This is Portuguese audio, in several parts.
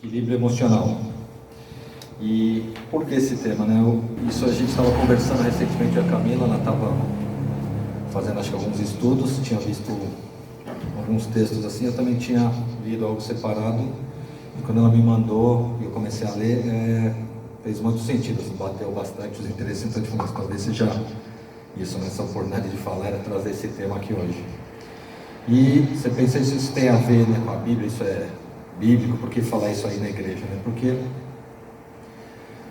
Equilíbrio emocional. E por que esse tema, né? Isso a gente estava conversando recentemente com a Camila, ela estava fazendo acho que alguns estudos, tinha visto alguns textos assim, eu também tinha lido algo separado, e quando ela me mandou e eu comecei a ler, fez muito sentido, assim, bateu bastante os interesses, então talvez seja isso, nessa oportunidade de falar, era trazer esse tema aqui hoje. E você pensa se isso tem a ver, né, com a Bíblia, isso é bíblico, por que falar isso aí na igreja, né? Porque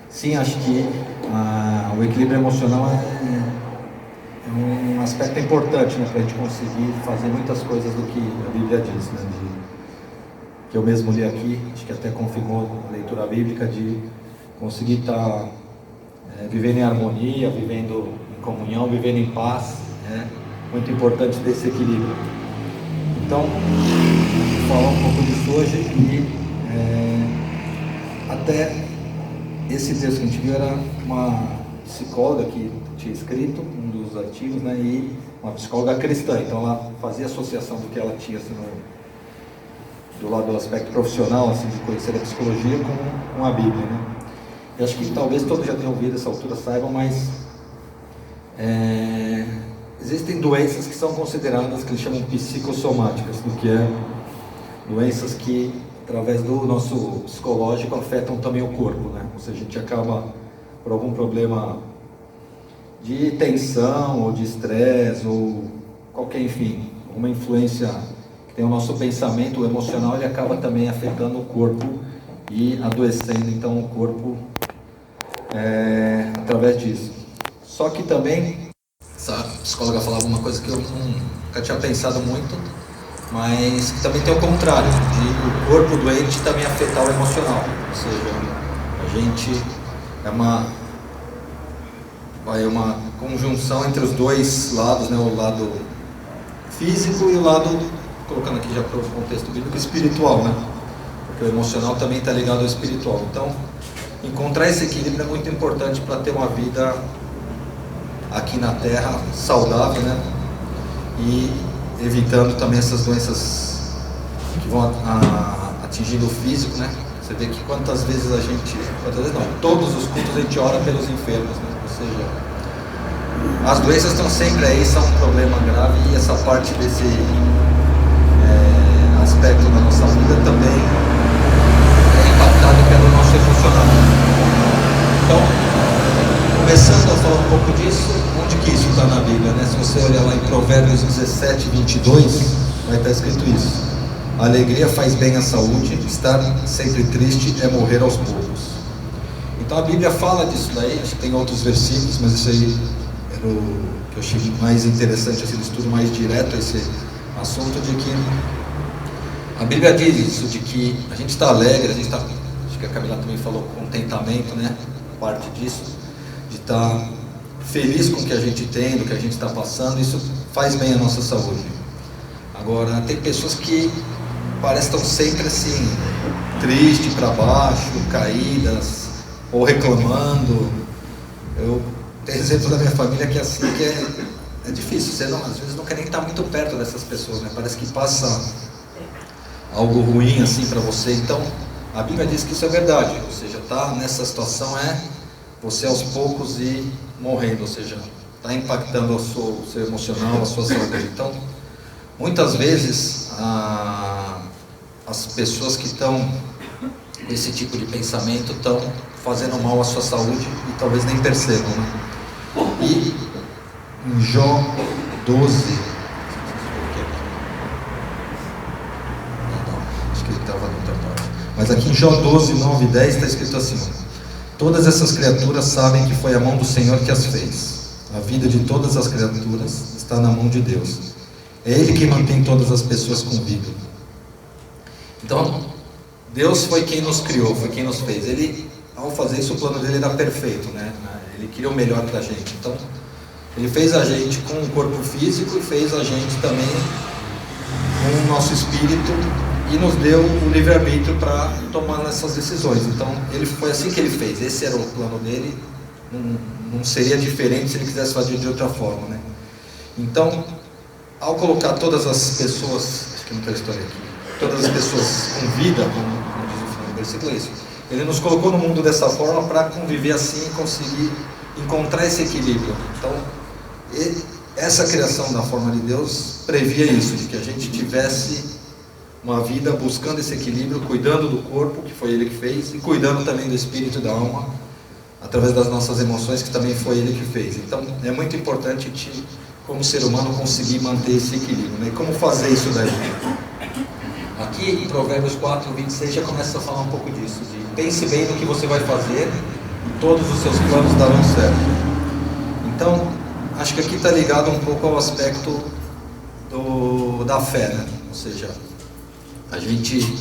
sim, acho que o equilíbrio emocional é um aspecto importante, né, para a gente conseguir fazer muitas coisas do que a Bíblia diz, né, que eu mesmo li aqui, acho que até confirmou a leitura bíblica, de conseguir estar vivendo em harmonia, vivendo em comunhão, vivendo em paz, né, muito importante desse equilíbrio. Então, vou falar um pouco disso hoje e até esse texto que a gente viu era uma psicóloga que tinha escrito um dos artigos, né, e uma psicóloga cristã, então ela fazia associação do que ela tinha assim, do lado do aspecto profissional, assim, de conhecer a psicologia com a Bíblia, né. Eu acho que talvez todos já tenham ouvido essa altura, saibam, mas existem doenças que são consideradas, que eles chamam psicossomáticas, do que é doenças que, através do nosso psicológico, afetam também o corpo, né? Ou seja, a gente acaba, por algum problema de tensão, ou de estresse, ou qualquer, enfim, uma influência que tem o nosso pensamento, o emocional, ele acaba também afetando o corpo e adoecendo, então, o corpo através disso. Só que também, essa psicóloga falava uma coisa que eu nunca tinha pensado muito, mas que também tem o contrário, de o corpo doente também afetar o emocional, ou seja, a gente é uma conjunção entre os dois lados, né, o lado físico e o lado, colocando aqui já para o contexto bíblico, espiritual, né, porque o emocional também está ligado ao espiritual. Então, encontrar esse equilíbrio é muito importante para ter uma vida aqui na Terra saudável, né, e evitando também essas doenças que vão atingindo o físico, né? Você vê que quantas vezes todos os cultos a gente ora pelos enfermos, né? Ou seja, as doenças estão sempre aí, são um problema grave, e essa parte desse aspecto da nossa vida também é impactado pelo nosso emocional. Então, começando a falar um pouco disso, onde que isso está na Bíblia, né? Se você olhar lá em Provérbios 17, 22, vai estar escrito isso: a alegria faz bem à saúde, estar sempre triste é morrer aos poucos. Então a Bíblia fala disso daí, acho que tem outros versículos, mas isso aí era o que eu achei mais interessante, esse estudo mais direto a esse assunto, de que a Bíblia diz isso, de que a gente está alegre, a gente está, acho que a Camila também falou, contentamento, né? Parte disso, de estar feliz com o que a gente tem, do que a gente está passando, isso faz bem à nossa saúde. Agora, tem pessoas que parecem estar sempre assim, triste, para baixo, caídas, ou reclamando. Eu tenho exemplos da minha família que é assim, que é difícil, você às vezes não quer nem estar muito perto dessas pessoas, né? Parece que passa algo ruim assim para você. Então, a Bíblia diz que isso é verdade, ou seja, tá nessa situação você aos poucos ir morrendo, ou seja, está impactando o seu emocional, a sua saúde. Então, muitas vezes, as pessoas que estão com esse tipo de pensamento estão fazendo mal à sua saúde e talvez nem percebam, né? E em Jó 12, acho que ele estava na outra parte, mas aqui em Jó 12, 9 e 10 está escrito assim: todas essas criaturas sabem que foi a mão do Senhor que as fez. A vida de todas as criaturas está na mão de Deus. É Ele que mantém todas as pessoas com vida. Então, Deus foi quem nos criou, foi quem nos fez. Ele, ao fazer isso, o plano dele era perfeito, né? Ele queria o melhor para a gente. Então, Ele fez a gente com o corpo físico e fez a gente também com o nosso espírito, e nos deu o livre-arbítrio para tomar essas decisões. Então, foi assim que Ele fez. Esse era o plano dele. Não seria diferente se Ele quisesse fazer de outra forma, né? Então, ao colocar todas as pessoas, acho que não tem história aqui, todas as pessoas com vida, como diz o versículo é isso. Ele nos colocou no mundo dessa forma para conviver assim e conseguir encontrar esse equilíbrio. Então, essa criação da forma de Deus previa isso, de que a gente tivesse uma vida buscando esse equilíbrio, cuidando do corpo, que foi Ele que fez, e cuidando também do espírito e da alma, através das nossas emoções, que também foi Ele que fez. Então, é muito importante, como ser humano, conseguir manter esse equilíbrio, né? E como fazer isso daí? Aqui em Provérbios 4, 26 já começa a falar um pouco disso, de pense bem no que você vai fazer e todos os seus planos darão certo. Então, acho que aqui está ligado um pouco ao aspecto da fé, né? Ou seja, a gente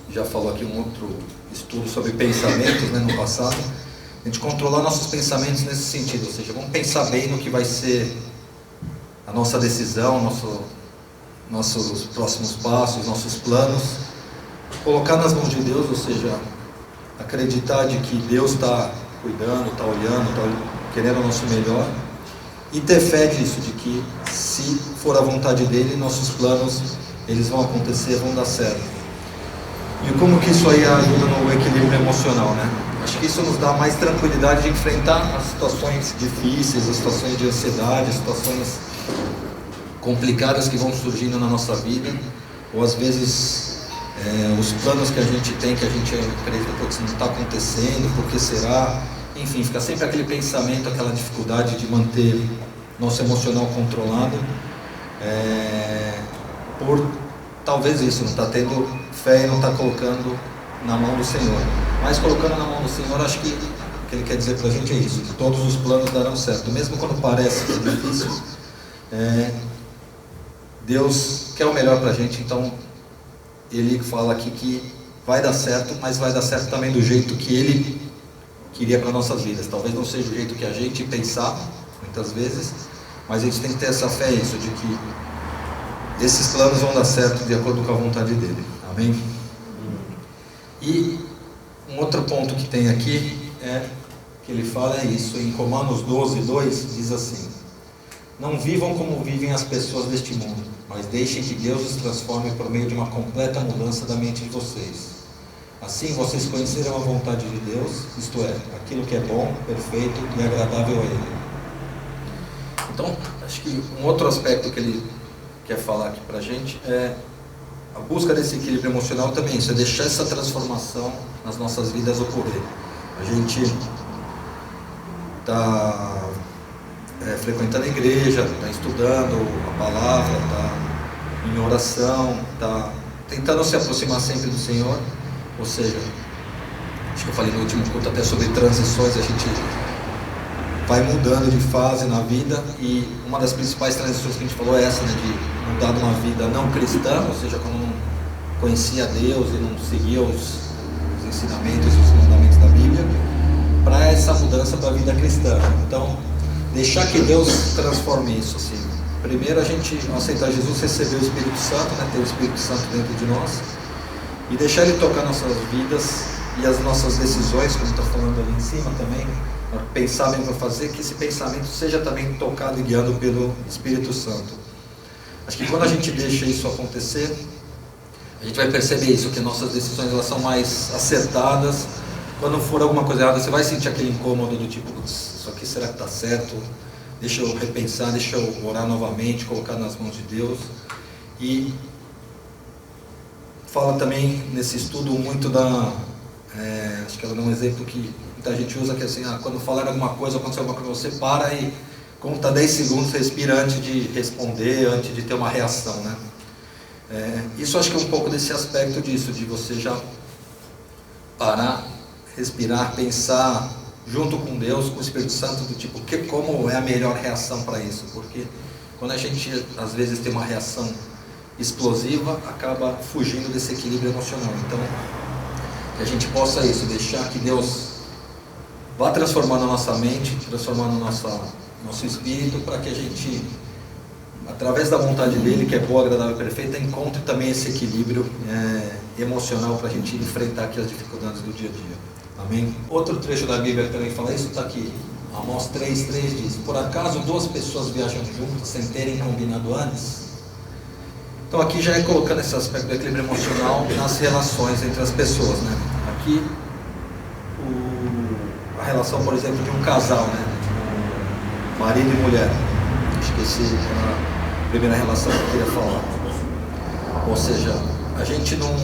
já falou aqui um outro estudo sobre pensamentos, né, no passado. A gente controlar nossos pensamentos nesse sentido, ou seja, vamos pensar bem no que vai ser a nossa decisão, nossos próximos passos, nossos planos, colocar nas mãos de Deus, ou seja, acreditar de que Deus está cuidando, está olhando, está querendo o nosso melhor, e ter fé disso, de que se for a vontade dele, nossos planos eles vão acontecer, vão dar certo. E como que isso aí ajuda no equilíbrio emocional, né? Acho que isso nos dá mais tranquilidade de enfrentar as situações difíceis, as situações de ansiedade, as situações complicadas que vão surgindo na nossa vida, ou às vezes os planos que a gente tem, que a gente acredita que não está acontecendo, por que será? Enfim, fica sempre aquele pensamento, aquela dificuldade de manter nosso emocional controlado, por talvez isso, não está tendo fé e não está colocando na mão do Senhor. Mas colocando na mão do Senhor, acho que o que Ele quer dizer para a gente é isso, que todos os planos darão certo, mesmo quando parece que é difícil. Deus quer o melhor para a gente, então Ele fala aqui que vai dar certo, mas vai dar certo também do jeito que Ele queria para nossas vidas. Talvez não seja o jeito que a gente pensava, muitas vezes, mas a gente tem que ter essa fé, isso, de que esses planos vão dar certo de acordo com a vontade dEle. Amém? E um outro ponto que tem aqui, que ele fala é isso, em Romanos 12, 2, diz assim: não vivam como vivem as pessoas deste mundo, mas deixem que Deus os transforme por meio de uma completa mudança da mente de vocês. Assim vocês conhecerão a vontade de Deus, isto é, aquilo que é bom, perfeito e agradável a Ele. Então, acho que um outro aspecto que ele quer falar aqui pra gente é a busca desse equilíbrio emocional também, isso é deixar essa transformação nas nossas vidas ocorrer. A gente está frequentando a igreja, está estudando a palavra, está em oração, está tentando se aproximar sempre do Senhor, ou seja, acho que eu falei no último culto até sobre transições, a gente vai mudando de fase na vida, e uma das principais transições que a gente falou é essa, né, de mudar de uma vida não cristã, ou seja, quando não conhecia Deus e não seguia os ensinamentos e os mandamentos da Bíblia, para essa mudança para a vida cristã. Então, deixar que Deus transforme isso, assim. Primeiro a gente, ao aceitar Jesus, receber o Espírito Santo, né, ter o Espírito Santo dentro de nós, e deixar Ele tocar nossas vidas e as nossas decisões, como está falando ali em cima também, pensar bem para fazer, que esse pensamento seja também tocado e guiado pelo Espírito Santo. Acho que quando a gente deixa isso acontecer, a gente vai perceber isso, que nossas decisões elas são mais acertadas. Quando for alguma coisa errada, você vai sentir aquele incômodo do tipo, isso aqui será que está certo? Deixa eu repensar, deixa eu orar novamente, colocar nas mãos de Deus. E fala também nesse estudo muito acho que ela dá um exemplo que muita gente usa, que é assim, quando falar alguma coisa, acontecer alguma coisa, você para e conta 10 segundos, respira antes de responder, antes de ter uma reação, né? Isso acho que é um pouco desse aspecto disso, de você já parar, respirar, pensar junto com Deus, com o Espírito Santo, do tipo, como é a melhor reação para isso, porque quando a gente às vezes tem uma reação explosiva, acaba fugindo desse equilíbrio emocional. Então, que a gente possa deixar que Deus vá transformando a nossa mente, transformando nosso espírito, para que a gente, através da vontade dEle, que é boa, agradável e perfeita, encontre também esse equilíbrio emocional para a gente enfrentar aqui as dificuldades do dia a dia. Amém? Outro trecho da Bíblia que também fala isso está aqui. Amós 3:3 diz: por acaso duas pessoas viajam juntas sem terem combinado antes? Então aqui já é colocando esse aspecto do equilíbrio emocional nas relações entre as pessoas, né? que a relação, por exemplo, de um casal, né? Marido e mulher. Acho que essa é a primeira relação que eu queria falar. Ou seja, a gente não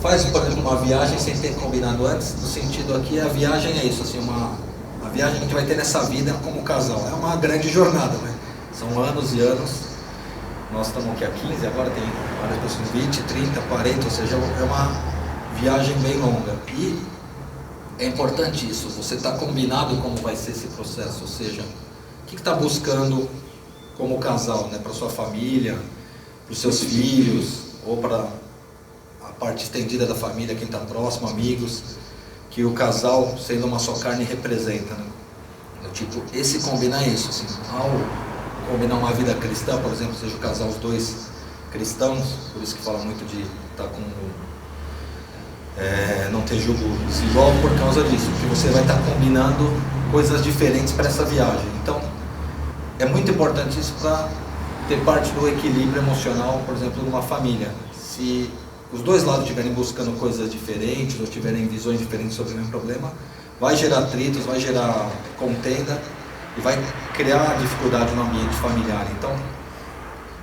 faz, por exemplo, uma viagem sem ter combinado antes. No sentido aqui, a viagem é isso, assim, a viagem que a gente vai ter nessa vida como casal. É uma grande jornada, né? São anos e anos. Nós estamos aqui há 15, agora tem várias pessoas, 20, 30, 40, ou seja, é uma viagem bem longa. E é importante isso, você está combinado como vai ser esse processo, ou seja, o que está buscando como casal, né? Para sua família, para os seus filhos, ou para a parte estendida da família, quem está próximo, amigos, que o casal, sendo uma só carne, representa, né? Tipo, esse combinar isso, assim, ao combinar uma vida cristã, por exemplo, seja o casal, os dois cristãos, por isso que fala muito de estar com não ter julgo desigual por causa disso, porque você vai estar combinando coisas diferentes para essa viagem. Então, é muito importante isso para ter parte do equilíbrio emocional, por exemplo, numa família. Se os dois lados estiverem buscando coisas diferentes ou tiverem visões diferentes sobre o mesmo problema, vai gerar atritos, vai gerar contenda e vai criar dificuldade no ambiente familiar. Então,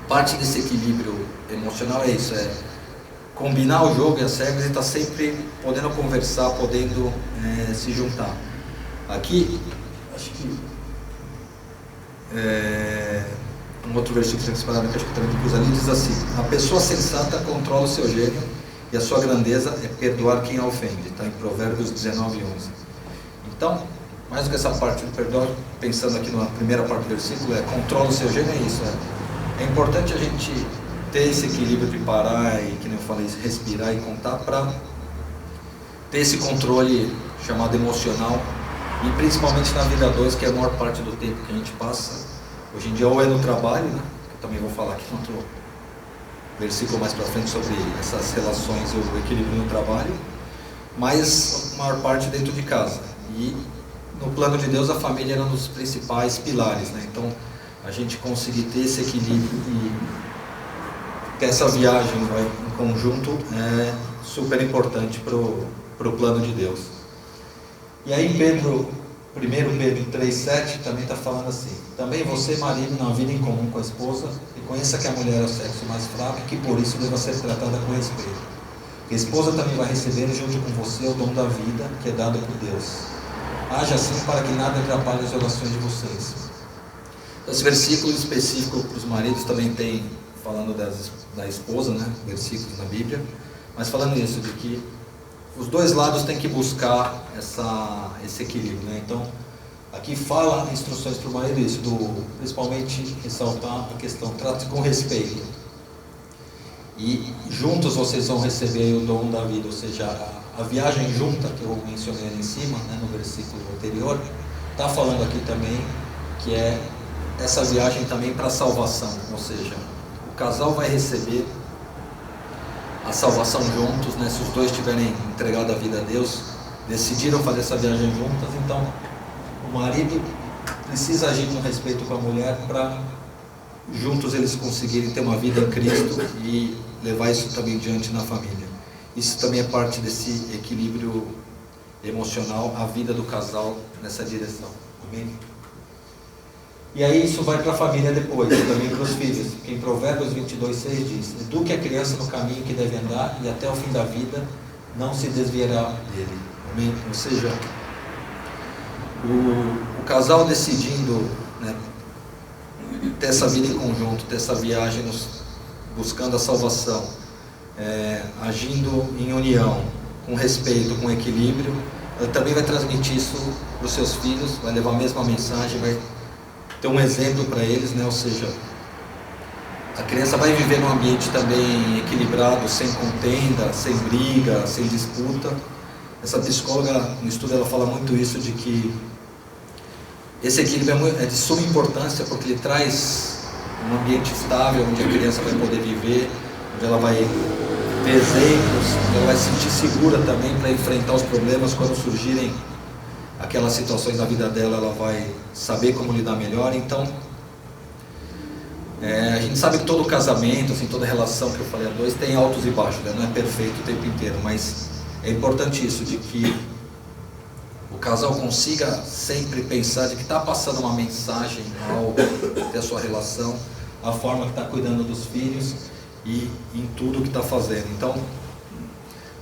parte desse equilíbrio emocional é isso, é combinar o jogo e as regras e estar sempre podendo conversar, podendo se juntar. Aqui, acho que um outro versículo que acho que também usa ali, diz assim: a pessoa sensata controla o seu gênio e a sua grandeza é perdoar quem a ofende. Está em Provérbios 19, 11. Então, mais do que essa parte do perdão, pensando aqui na primeira parte do versículo, controla o seu gênio, é isso. É importante a gente ter esse equilíbrio de parar e, que nem eu falei, respirar e contar, para ter esse controle chamado emocional, e principalmente na vida 2, que é a maior parte do tempo que a gente passa hoje em dia, ou é no trabalho, né? Eu também vou falar aqui no outro versículo mais para frente sobre essas relações e o equilíbrio no trabalho, mas a maior parte dentro de casa. E no plano de Deus, a família era um dos principais pilares, né? Então, a gente conseguir ter esse equilíbrio e ter essa viagem em conjunto é super importante para o plano de Deus. E aí, 1 Pedro 3,7 também está falando assim: também você, marido, na vida em comum com a esposa, reconheça que a mulher é o sexo mais fraco e que por isso deva ser tratada com respeito. Que a esposa também vai receber junto com você o dom da vida que é dado por Deus. Haja assim para que nada atrapalhe as relações de vocês. Esse versículo específico para os maridos também tem, falando da esposa, né? Versículos na Bíblia, mas falando isso, de que os dois lados têm que buscar esse equilíbrio, né? Então, aqui fala instruções para o marido, isso, principalmente ressaltar a questão, trate com respeito. E juntos vocês vão receber o dom da vida, ou seja, a viagem junta, que eu mencionei ali em cima, né, no versículo anterior, está falando aqui também que é essa viagem também para a salvação, ou seja, o casal vai receber a salvação juntos, né? Se os dois tiverem entregado a vida a Deus, decidiram fazer essa viagem juntas, então o marido precisa agir com respeito com a mulher para juntos eles conseguirem ter uma vida em Cristo e levar isso também diante na família. Isso também é parte desse equilíbrio emocional, a vida do casal nessa direção. Amém? E aí isso vai para a família depois, também para os filhos, porque em Provérbios 22:6 diz: eduque a criança no caminho que deve andar e até o fim da vida não se desviará dele. Amém? Ou seja, o casal decidindo, né, ter essa vida em conjunto, ter essa viagem buscando a salvação, agindo em união, com respeito, com equilíbrio, ele também vai transmitir isso para os seus filhos, vai levar a mesma mensagem, vai ter um exemplo para eles, né? Ou seja, a criança vai viver num ambiente também equilibrado, sem contenda, sem briga, sem disputa. Essa psicóloga no estudo ela fala muito isso, de que esse equilíbrio é de suma importância, porque ele traz um ambiente estável, onde a criança vai poder viver, onde ela vai ter exemplos, onde ela vai se sentir segura também para enfrentar os problemas quando surgirem aquelas situações na vida dela, ela vai saber como lidar melhor. Então, A gente sabe que todo casamento, assim, toda relação que eu falei a dois tem altos e baixos, né? Não é perfeito o tempo inteiro, mas é importante isso, de que o casal consiga sempre pensar de que está passando uma mensagem ao ter a sua relação, a forma que está cuidando dos filhos e em tudo que está fazendo. Então,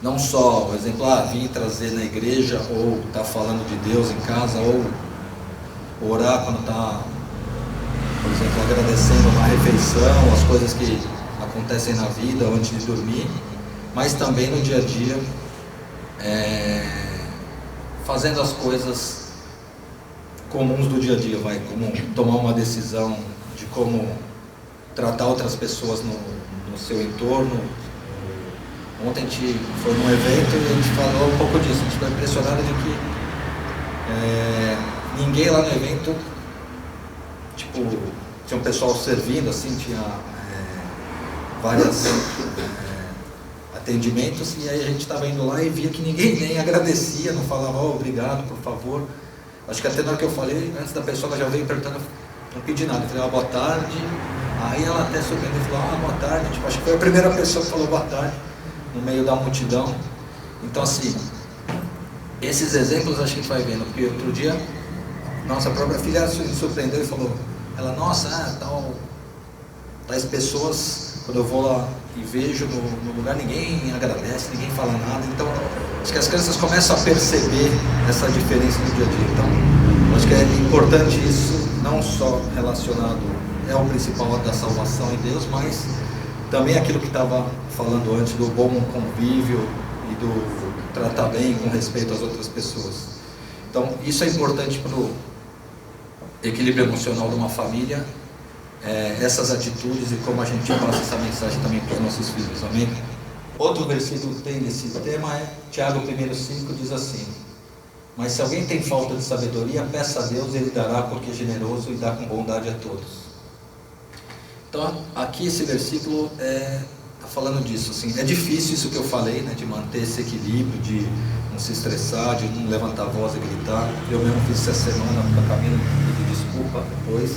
não só, por exemplo, vir trazer na igreja, ou estar falando de Deus em casa, ou orar quando está, por exemplo, agradecendo uma refeição, as coisas que acontecem na vida antes de dormir, mas também no dia a dia, fazendo as coisas comuns do dia a dia, como tomar uma decisão de como tratar outras pessoas no seu entorno. Ontem a gente foi num evento e a gente falou um pouco disso, a gente ficou impressionado de que ninguém lá no evento, tipo, tinha um pessoal servindo, assim, tinha vários atendimentos, e aí a gente estava indo lá e via que ninguém nem agradecia, não falava, obrigado, por favor. Acho que até na hora que eu falei, antes da pessoa, ela já veio perguntando, não pedi nada, eu falei, boa tarde. Aí ela até surpreendeu e falou, boa tarde, tipo, acho que foi a primeira pessoa que falou boa tarde no meio da multidão. Então, assim, esses exemplos acho que a gente vai vendo, porque outro dia nossa própria filha se surpreendeu e falou, ela, nossa, tais pessoas, quando eu vou lá e vejo no lugar, ninguém agradece, ninguém fala nada. Então acho que as crianças começam a perceber essa diferença no dia a dia. Então acho que é importante isso, não só relacionado, é o principal da salvação em Deus, mas também aquilo que estava falando antes, do bom convívio e do tratar bem, com respeito às outras pessoas. Então isso é importante para o equilíbrio emocional de uma família, essas atitudes e como a gente passa essa mensagem também para os nossos filhos, amém? Outro versículo que tem nesse tema é Tiago 1,5, diz assim, mas se alguém tem falta de sabedoria, peça a Deus, Ele dará, porque é generoso e dá com bondade a todos. Então aqui esse versículo está falando disso, assim, é difícil isso que eu falei, né, de manter esse equilíbrio, de não se estressar, de não levantar a voz e gritar. Eu mesmo fiz essa semana para a Camila, pedi desculpa depois,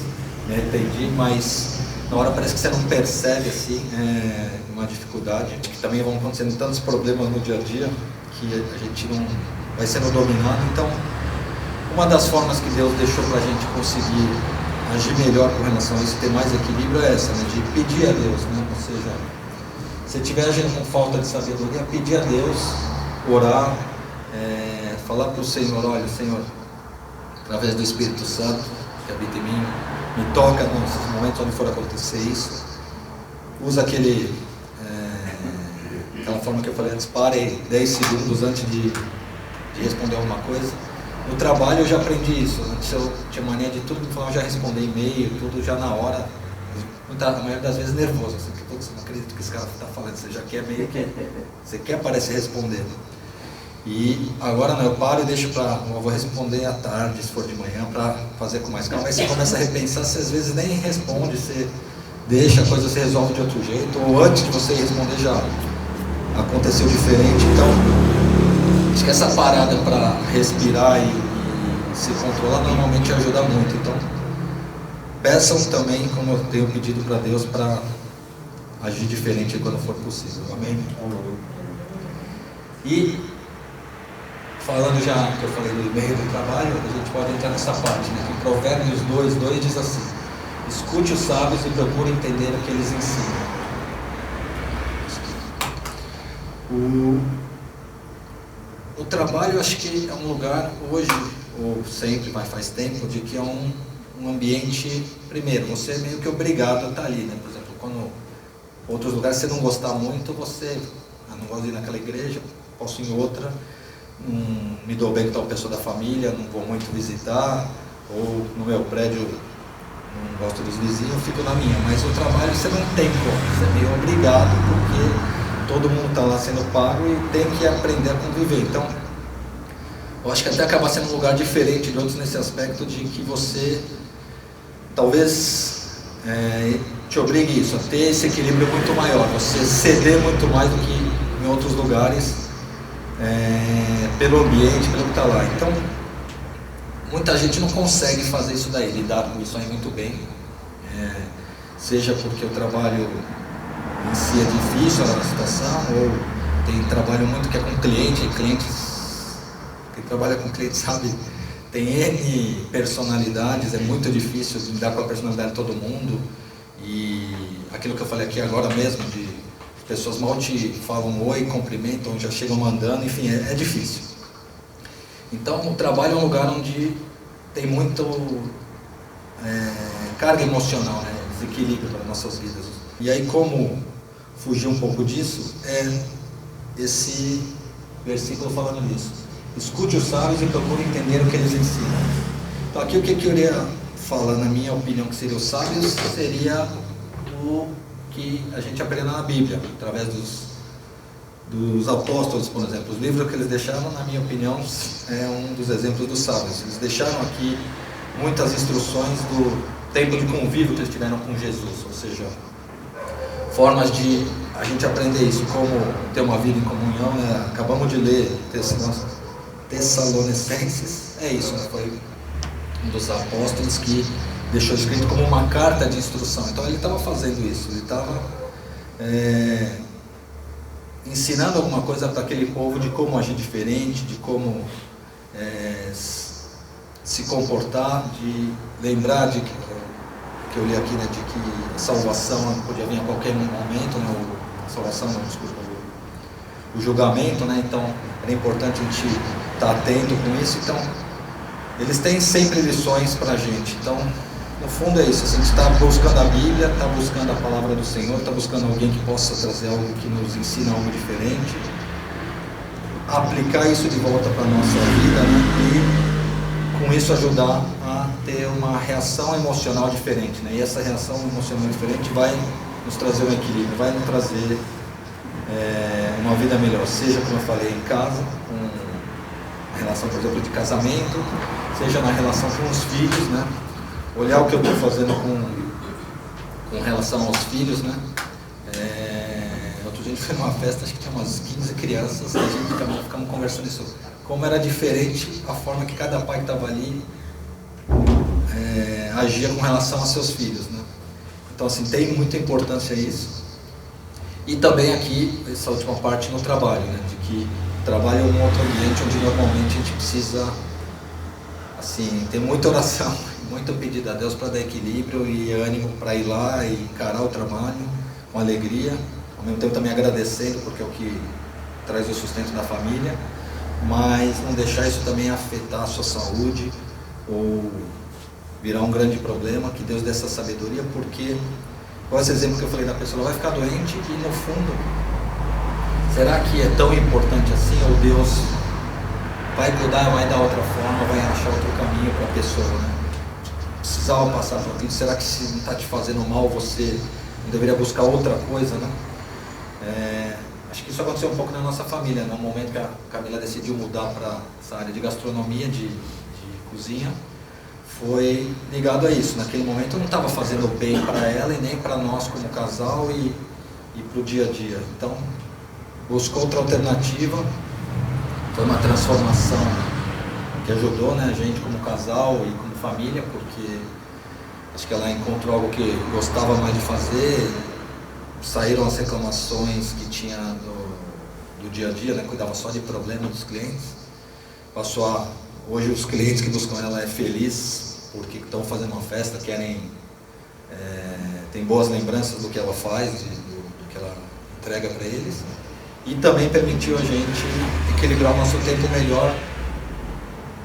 me arrependi, mas na hora parece que você não percebe, assim, uma dificuldade, que também vão acontecendo tantos problemas no dia a dia, que a gente não vai sendo dominado. Então, uma das formas que Deus deixou para a gente conseguir agir melhor com relação a isso, ter mais equilíbrio, é essa, né, de pedir a Deus, né, ou seja, se estiver agindo com falta de sabedoria, pedir a Deus, orar, falar para o Senhor, olha, Senhor, através do Espírito Santo que habita em mim, me toca nos momentos onde for acontecer isso. Usa aquela forma que eu falei antes, pare 10 segundos antes de responder alguma coisa. No trabalho eu já aprendi isso, antes eu tinha mania de tudo, eu já responder e-mail, tudo já na hora, a maioria das vezes nervoso, assim, porque você não acredita que esse cara está falando, você já quer meio que, você quer parecer respondendo. E agora não, eu paro e deixo eu vou responder à tarde, se for de manhã, para fazer com mais calma. Aí você começa a repensar, você às vezes nem responde, você deixa, a coisa se resolve de outro jeito, ou antes de você responder já aconteceu diferente. Então, acho que essa parada para respirar e se controlar normalmente ajuda muito. Então, peçam também, como eu tenho pedido para Deus, para agir diferente quando for possível. Amém? E falando já que eu falei do meio do trabalho, a gente pode entrar nessa parte, né? Que Provérbios 2:2 diz assim, escute os sábios e procure entender o que eles ensinam. O trabalho, acho que é um lugar hoje, ou sempre, mas faz tempo, de que é um ambiente, primeiro, você é meio que obrigado a estar ali, né? Por exemplo, quando outros lugares você não gostar muito, você, não gosto de ir naquela igreja, posso ir em outra, não me dou bem com tal pessoa da família, não vou muito visitar, ou no meu prédio não gosto dos vizinhos, fico na minha. Mas o trabalho você não tem como, você é meio obrigado, porque todo mundo está lá sendo pago e tem que aprender a conviver. Então, eu acho que até acaba sendo um lugar diferente de outros nesse aspecto, de que você talvez te obrigue isso, a ter esse equilíbrio muito maior, você ceder muito mais do que em outros lugares, pelo ambiente, pelo que está lá. Então, muita gente não consegue fazer isso daí, lidar com isso aí muito bem. seja porque o trabalho em si é difícil a situação, ou trabalho muito que é com cliente, e clientes, quem trabalha com cliente sabe, tem N personalidades, é muito difícil lidar com a personalidade de todo mundo, e aquilo que eu falei aqui agora mesmo, de pessoas mal te falam oi, cumprimentam, já chegam mandando, enfim, é difícil. Então o trabalho é um lugar onde tem muito carga emocional, né? Desequilíbrio para nossas vidas. E aí, como fugir um pouco disso, é esse versículo falando nisso. Escute os sábios e procure entender o que eles ensinam. Então aqui o que eu iria falar, na minha opinião, que seria os sábios, seria o que a gente aprende na Bíblia, através dos apóstolos, por exemplo. Os livros que eles deixaram, na minha opinião, é um dos exemplos dos sábios. Eles deixaram aqui muitas instruções do tempo de convívio que eles tiveram com Jesus, ou seja, formas de a gente aprender isso, como ter uma vida em comunhão, né? Acabamos de ler Tessalonicenses, é isso, né? Foi um dos apóstolos que deixou escrito como uma carta de instrução. Então ele estava fazendo isso, ele estava ensinando alguma coisa para aquele povo de como agir diferente, de como se comportar, de lembrar de que eu li aqui, né, de que a salvação podia vir a qualquer momento, né, a salvação, não, desculpa, o julgamento, né, então era importante a gente estar atento com isso. Então eles têm sempre lições para a gente. Então no fundo é isso, a gente está buscando a Bíblia, está buscando a palavra do Senhor, está buscando alguém que possa trazer algo que nos ensina algo diferente, aplicar isso de volta para a nossa vida, né? E com isso ajudar a ter uma reação emocional diferente, né? E essa reação emocional diferente vai nos trazer um equilíbrio, vai nos trazer uma vida melhor, seja, como eu falei, em casa, com a relação, por exemplo, de casamento, seja na relação com os filhos, né? Olhar o que eu estou fazendo com relação aos filhos, né? Outro dia a gente foi numa festa, acho que tinha umas 15 crianças, e a gente ficamos conversando isso, como era diferente a forma que cada pai que estava ali agia com relação a seus filhos, né? Então assim, tem muita importância isso. E também aqui, essa última parte no trabalho, né? De que o trabalho é um outro ambiente onde normalmente a gente precisa assim, ter muita oração, muito pedido a Deus para dar equilíbrio e ânimo para ir lá e encarar o trabalho com alegria, ao mesmo tempo também agradecendo, porque é o que traz o sustento da família, mas não deixar isso também afetar a sua saúde ou virar um grande problema. Que Deus dê essa sabedoria, porque qual é esse exemplo que eu falei da pessoa, ela vai ficar doente e no fundo, será que é tão importante assim, ou Deus vai cuidar, vai dar outra forma, vai achar outro caminho para a pessoa, né? Precisava passar por aquilo, será que se não está te fazendo mal, você não deveria buscar outra coisa, né? Acho que isso aconteceu um pouco na nossa família, no momento que a Camila decidiu mudar para essa área de gastronomia, de cozinha, foi ligado a isso. Naquele momento não estava fazendo bem para ela e nem para nós como casal e para o dia a dia. Então buscou outra alternativa, foi uma transformação que ajudou, né, a gente como casal e como família, porque acho que ela encontrou algo que gostava mais de fazer. Saíram as reclamações que tinha do dia a dia, né? Cuidava só de problemas dos clientes. Hoje os clientes que buscam ela é feliz porque estão fazendo uma festa, querem, tem boas lembranças do que ela faz, do que ela entrega para eles. E também permitiu a gente equilibrar o nosso tempo melhor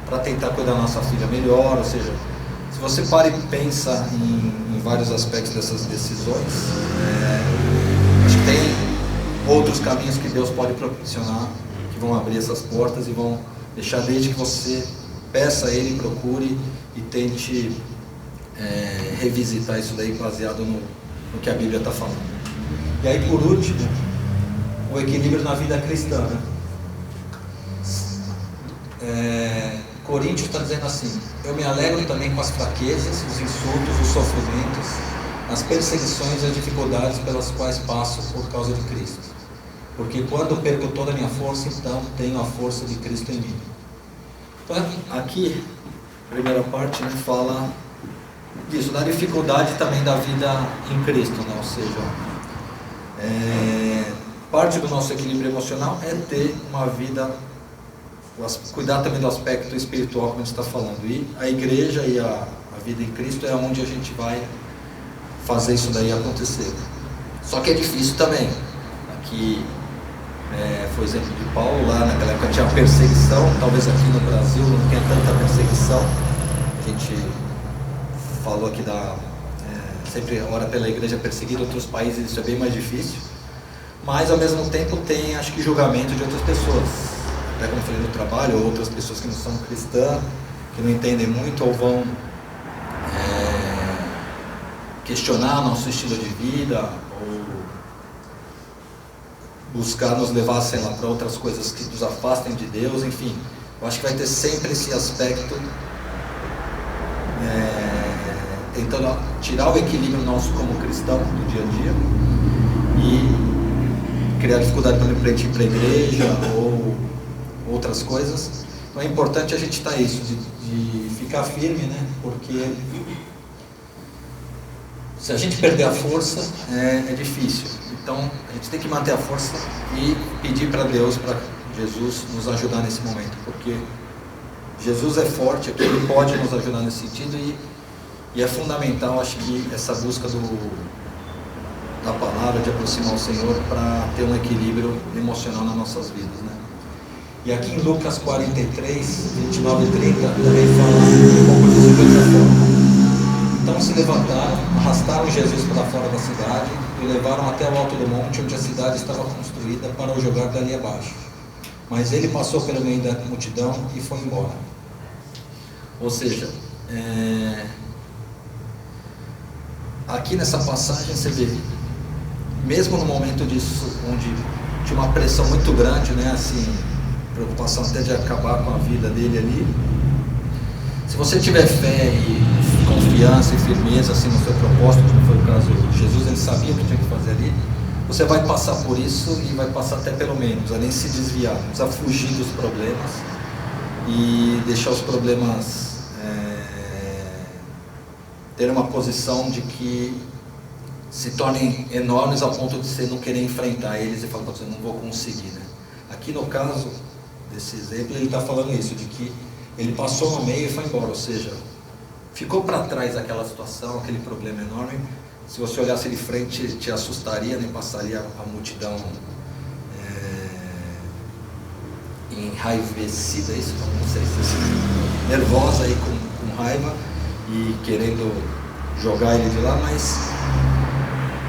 para tentar cuidar da nossa filha melhor. Ou seja, se você para e pensa em vários aspectos dessas decisões, acho que tem outros caminhos que Deus pode proporcionar, que vão abrir essas portas e vão deixar, desde que você peça a Ele, procure e tente revisitar isso daí baseado no que a Bíblia está falando. E aí, por último, o equilíbrio na vida cristã, né? Coríntios está dizendo assim: eu me alegro também com as fraquezas, os insultos, os sofrimentos, as perseguições e as dificuldades pelas quais passo por causa de Cristo, porque quando perco toda a minha força, então tenho a força de Cristo em mim. Então aqui, a primeira parte, né, fala isso, da dificuldade também da vida em Cristo, né? Ou seja, parte do nosso equilíbrio emocional é ter uma vida, cuidar também do aspecto espiritual, como a gente está falando, e a igreja e a vida em Cristo é onde a gente vai fazer isso daí acontecer. Só que é difícil também. Aqui foi exemplo de Paulo, lá naquela época tinha perseguição, talvez aqui no Brasil não tenha tanta perseguição. A gente falou aqui sempre ora pela igreja perseguida, em outros países isso é bem mais difícil, mas ao mesmo tempo tem, acho que, julgamento de outras pessoas, até como eu falei no trabalho, ou outras pessoas que não são cristãs, que não entendem muito ou vão questionar nosso estilo de vida, ou buscar nos levar, sei lá, para outras coisas que nos afastem de Deus. Enfim, eu acho que vai ter sempre esse aspecto, tentando tirar o equilíbrio nosso como cristão do dia a dia e criar dificuldade para ir para a igreja ou outras coisas. Então é importante a gente estar isso, de ficar firme, né? Porque se a gente perder a força, é difícil. Então a gente tem que manter a força e pedir para Deus, para Jesus nos ajudar nesse momento, porque Jesus é forte, aqui Ele pode nos ajudar nesse sentido, e é fundamental, acho que, essa busca da palavra, de aproximar o Senhor para ter um equilíbrio emocional nas nossas vidas, né? E aqui em Lucas 43, 29 e 30, também fala um pouco disso de outra forma. Então se levantaram, arrastaram Jesus para fora da cidade e o levaram até o alto do monte, onde a cidade estava construída, para o jogar dali abaixo. Mas ele passou pelo meio da multidão e foi embora. Ou seja, aqui nessa passagem você vê, mesmo no momento disso, onde tinha uma pressão muito grande, né, assim, preocupação até de acabar com a vida dele ali, se você tiver fé e confiança e firmeza assim no seu propósito, como foi o caso de Jesus, ele sabia o que tinha que fazer ali, você vai passar por isso e vai passar até pelo menos, não precisa nem se desviar, não precisa fugir dos problemas e deixar os problemas ter uma posição de que se tornem enormes ao ponto de você não querer enfrentar eles e falar para você, não vou conseguir, né? Aqui no caso desse exemplo, ele está falando isso, de que ele passou no meio e foi embora, ou seja, ficou para trás aquela situação, aquele problema enorme. Se você olhasse de frente, te assustaria, nem passaria a multidão enraivecida, isso, não sei se nervosa aí com raiva e querendo jogar ele de lá, mas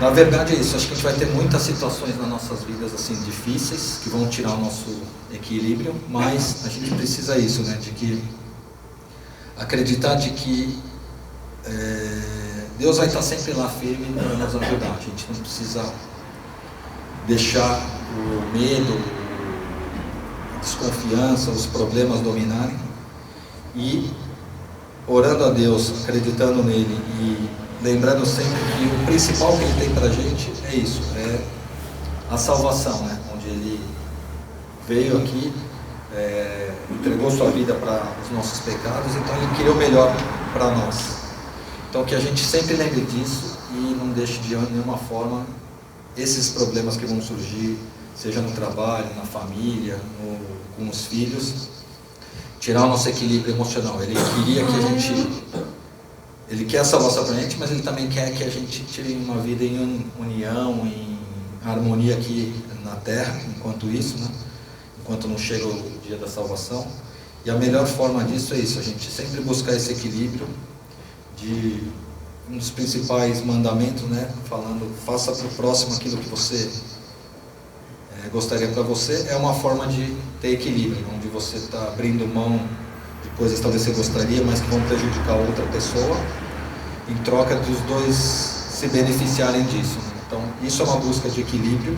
na verdade é isso. Acho que a gente vai ter muitas situações nas nossas vidas assim difíceis que vão tirar o nosso equilíbrio, mas a gente precisa isso, né, de que acreditar de que Deus vai estar sempre lá firme para nos ajudar. A gente não precisa deixar o medo, a desconfiança, os problemas dominarem, e orando a Deus, acreditando nele e lembrando sempre que o principal que ele tem para a gente é isso, é a salvação, né? Onde ele veio aqui, entregou sua vida para os nossos pecados, então ele queria o melhor para nós. Então que a gente sempre lembre disso e não deixe de nenhuma forma esses problemas que vão surgir, seja no trabalho, na família, com os filhos, tirar o nosso equilíbrio emocional. Ele queria que a gente, ele quer a salvação para a gente, mas ele também quer que a gente tire uma vida em união, em harmonia aqui na terra, enquanto isso, né? Enquanto não chega o dia da salvação. E a melhor forma disso é isso, a gente sempre buscar esse equilíbrio de um dos principais mandamentos, né? Falando, faça para o próximo aquilo que você gostaria para você, é uma forma de ter equilíbrio, onde você está abrindo mão de coisas que talvez você gostaria, mas que vão prejudicar outra pessoa, em troca dos dois se beneficiarem disso. Então, isso é uma busca de equilíbrio,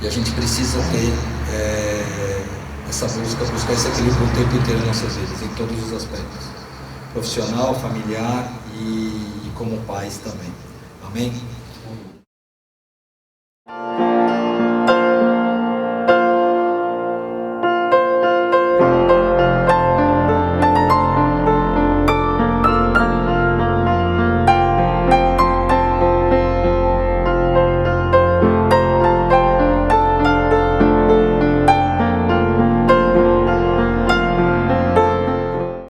e a gente precisa ter essa buscar esse equilíbrio o tempo inteiro nas nossas vidas, em todos os aspectos, profissional, familiar e como pais também. Amém?